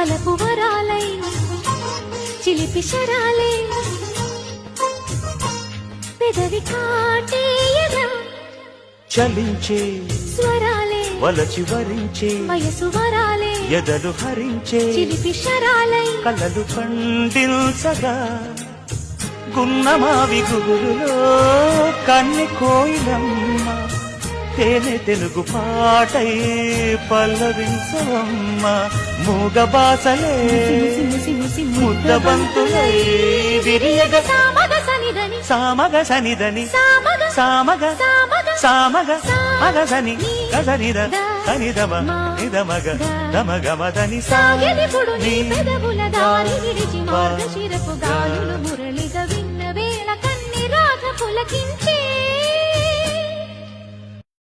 వలపు వరాలై చిలిపి శరాలే పెదవి కాటేయగా చలించే స్వరాలే వలచి వరించే వయసు వరాలే ఎదలు హరించే చిలిపి శరాలై కలలు పండించగా గున్నమావి గుగురులో కన్నె కోయిలమ్మ తేనె తెలుగు పాటై పల్లవించవమ్మ మూగ బాసలే ముద్ద బంతులై విరియగ సామగ సనిదని సామగ సనిదని సామగ సామగ సామగ అగసని గసనిద సనిదమ నిదమగ దమగమదని సాగెలిపుడు నీ పెదవుల దారి విడిచి మార్గశిరపు గాలులు మురళిగా విన్న వేళ కన్ని రాగ పులకించే